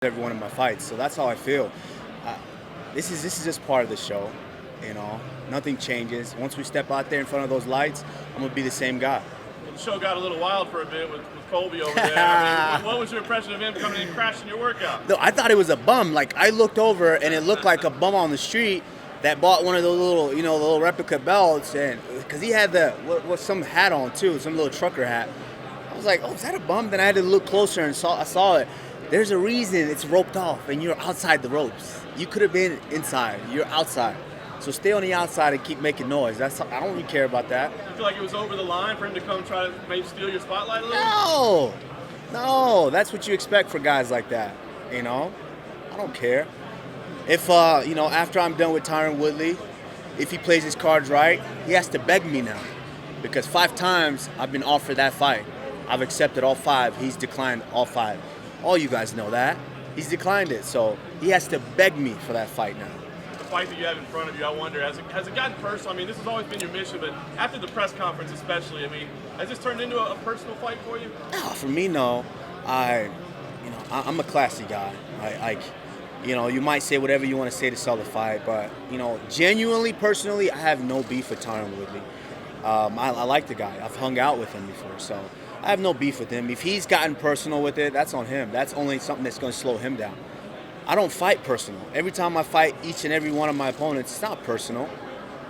every one of my fights. So that's how I feel. Uh, this is just part of the show, you know. Nothing changes. Once we step out there in front of those lights, I'm gonna be the same guy. Well, the show got a little wild for a bit with Colby over there. I mean, what was your impression of him coming in and crashing your workout? No, I thought it was a bum. Like I looked over and it looked like a bum on the street that bought one of those little, the little replica belts, and because he had some hat on too, some little trucker hat. I was like, oh, is that a bum? Then I had to look closer and I saw it. There's a reason it's roped off and you're outside the ropes. You could have been inside. You're outside. So stay on the outside and keep making noise. I don't really care about that. You feel like it was over the line for him to come try to maybe steal your spotlight a little? No. That's what you expect for guys like that. I don't care. If after I'm done with Tyron Woodley, if he plays his cards right, he has to beg me now, because 5 times I've been offered that fight. I've accepted all 5. He's declined all 5. All you guys know that. He's declined it, so he has to beg me for that fight now. The fight that you have in front of you, I wonder, has it gotten personal? I mean, this has always been your mission, but after the press conference especially, I mean, has this turned into a personal fight for you? No, for me, no. I'm a classy guy. You might say whatever you want to say to sell the fight, but, genuinely, personally, I have no beef with Tyron Woodley. I like the guy. I've hung out with him before, so I have no beef with him. If he's gotten personal with it, that's on him. That's only something that's going to slow him down. I don't fight personal. Every time I fight each and every one of my opponents, it's not personal.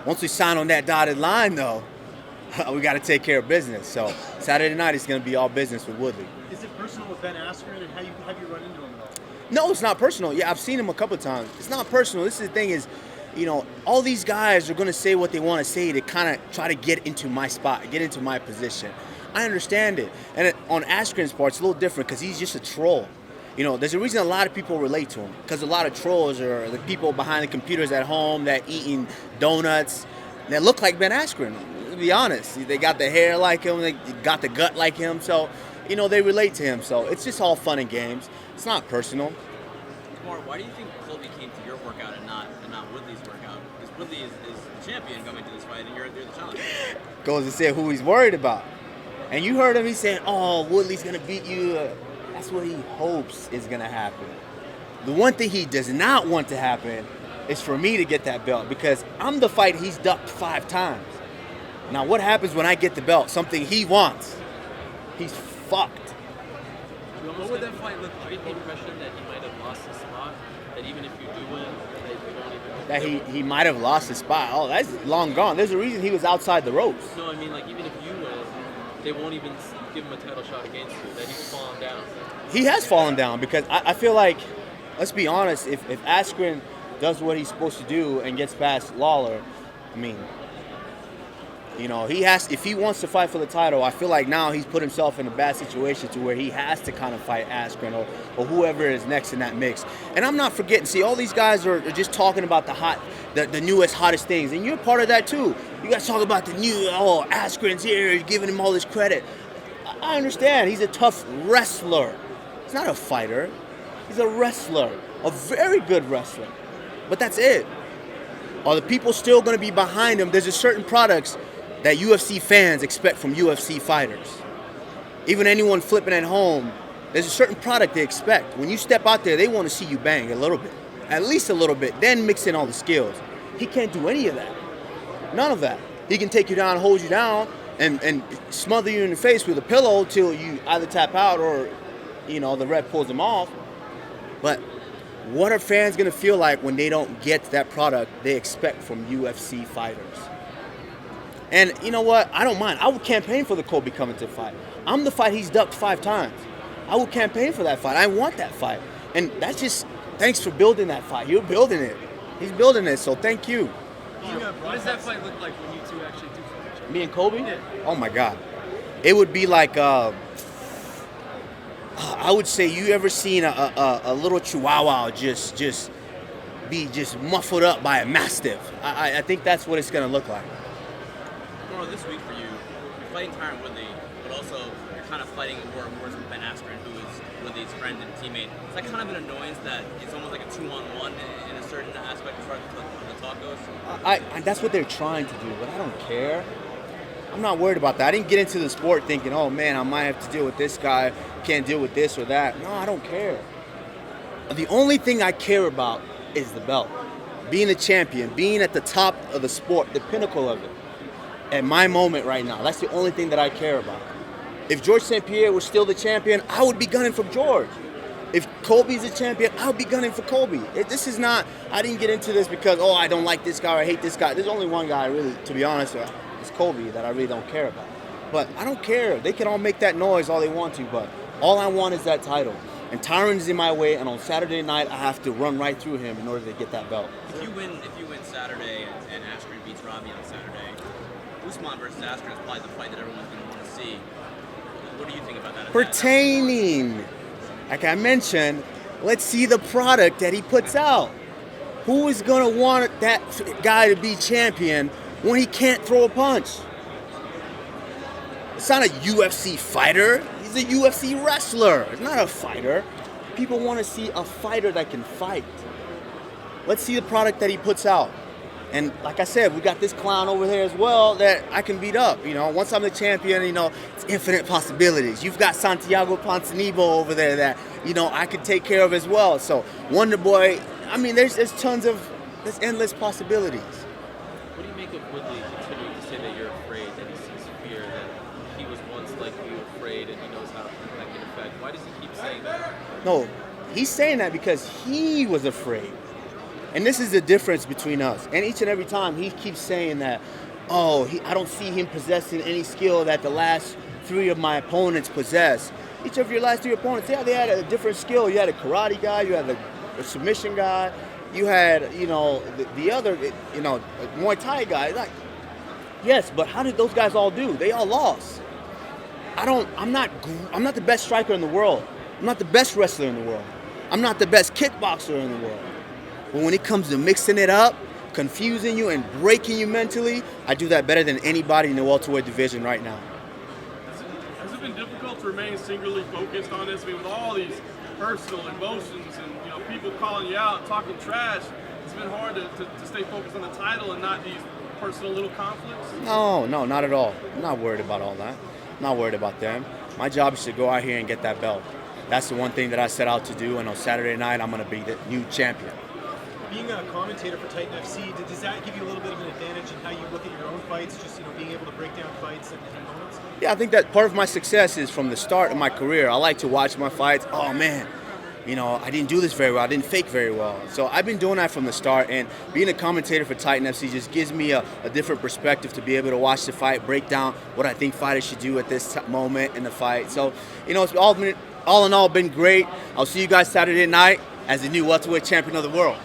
Once we sign on that dotted line, though, we got to take care of business. So Saturday night is going to be all business with Woodley. Is it personal with Ben Askren, and have you run into him at all? No, it's not personal. Yeah, I've seen him a couple of times. It's not personal. This is the thing is, all these guys are going to say what they want to say to kind of try to get into my spot, get into my position. I understand it. And on Askren's part, it's a little different because he's just a troll. There's a reason a lot of people relate to him, because a lot of trolls are the people behind the computers at home that eating donuts that look like Ben Askren, to be honest. They got the hair like him, they got the gut like him, so, they relate to him. So it's just all fun and games. It's not personal. Kamaru, why do you think Colby came to your workout and not Woodley's workout? Because Woodley is the champion coming to this fight, and you're the challenger. Goes to say who he's worried about. And you heard him, he's saying, oh, Woodley's going to beat you. That's what he hopes is going to happen. The one thing he does not want to happen is for me to get that belt, because I'm the fight he's ducked 5 times. Now, what happens when I get the belt? Something he wants. He's fucked. What would that fight look like? The impression that he might have lost his spot, that even if you do win, that you won't even... That he might have lost his spot. Oh, that's long gone. There's a reason he was outside the ropes. No, I mean, like, even if you win, they won't even give him a title shot against you, that he's fallen down. He has fallen down, because I feel like, let's be honest, if Askren does what he's supposed to do and gets past Lawler, I mean, if he wants to fight for the title, I feel like now he's put himself in a bad situation to where he has to kind of fight Askren or whoever is next in that mix. And I'm not forgetting, see, all these guys are just talking about the newest, hottest things, and you're part of that too. You guys talk about the new, Askren's here, you're giving him all this credit. I understand, he's a tough wrestler. He's not a fighter. He's a wrestler, a very good wrestler. But that's it. Are the people still going to be behind him? There's a certain products that UFC fans expect from UFC fighters. Even anyone flipping at home, there's a certain product they expect. When you step out there, they want to see you bang a little bit, at least a little bit, then mix in all the skills. He can't do any of that. None of that. He can take you down, hold you down, and smother you in the face with a pillow till you either tap out or, the ref pulls him off. But what are fans going to feel like when they don't get that product they expect from UFC fighters? And you know what? I don't mind. I would campaign for the Colby Covington fight. I'm the fight he's ducked 5 times. I would campaign for that fight. I want that fight. And that's just, thanks for building that fight. You're building it. He's building it, so thank you. What does that fight look like when you two actually do fight each other? Me and Colby? Yeah. Oh my God. It would be like, I would say, you ever seen a little chihuahua just be muffled up by a mastiff? I think that's what it's going to look like. This week for you, you're fighting Tyron Woodley, but also you're kind of fighting more and more with Ben Askren, who is Woodley's friend and teammate. Is that kind of an annoyance that it's almost like a 2-on-1 in a certain aspect as far as the talk goes? That's what they're trying to do, but I don't care. I'm not worried about that. I didn't get into the sport thinking, oh man, I might have to deal with this guy, can't deal with this or that. No, I don't care. The only thing I care about is the belt. Being a champion, being at the top of the sport, the pinnacle of it. At my moment right now, that's the only thing that I care about. If George St. Pierre was still the champion, I would be gunning for George. If Colby's a champion, I would be gunning for Colby. This is not, I didn't get into this because, oh, I don't like this guy or I hate this guy. There's only one guy, really, to be honest, it's Colby, that I really don't care about. But I don't care. They can all make that noise all they want to, but all I want is that title. And Tyron's in my way, and on Saturday night, I have to run right through him in order to get that belt. If you win Saturday and Askren beats Robbie on Saturday, Usman versus Askren is probably the fight that everyone's going to want to see. What do you think about that? Pertaining, like I mentioned, let's see the product that he puts out. Who is going to want that guy to be champion when he can't throw a punch? It's not a UFC fighter. He's a UFC wrestler. It's not a fighter. People want to see a fighter that can fight. Let's see the product that he puts out. And like I said, we got this clown over there as well that I can beat up. Once I'm the champion, it's infinite possibilities. You've got Santiago Ponzinibbio over there that, I could take care of as well. So Wonder Boy, there's there's endless possibilities. What do you make of Woodley continuing to say that you're afraid, that he sees fear, that he was once like you, afraid, and he knows how that can affect? Why does he keep saying that? No, he's saying that because he was afraid. And this is the difference between us. And each and every time he keeps saying that, I don't see him possessing any skill that the last 3 of my opponents possess. Each of your last 3 opponents, yeah, they had a different skill. You had a karate guy, you had a submission guy, you had, the other, a Muay Thai guy. Yes, but how did those guys all do? They all lost. I'm not the best striker in the world. I'm not the best wrestler in the world. I'm not the best kickboxer in the world. But when it comes to mixing it up, confusing you and breaking you mentally, I do that better than anybody in the welterweight division right now. Has it been difficult to remain singularly focused on this? With all these personal emotions and people calling you out, talking trash, it's been hard to stay focused on the title and not these personal little conflicts? No, not at all. I'm not worried about all that. I'm not worried about them. My job is to go out here and get that belt. That's the one thing that I set out to do, and on Saturday night, I'm going to be the new champion. Being a commentator for Titan FC, does that give you a little bit of an advantage in how you look at your own fights, just being able to break down fights and opponents? Yeah, I think that part of my success is from the start of my career. I like to watch my fights. Oh man, I didn't do this very well. I didn't fake very well. So I've been doing that from the start, and being a commentator for Titan FC just gives me a different perspective to be able to watch the fight, break down what I think fighters should do at this moment in the fight. So, it's all in all been great. I'll see you guys Saturday night as the new welterweight champion of the world.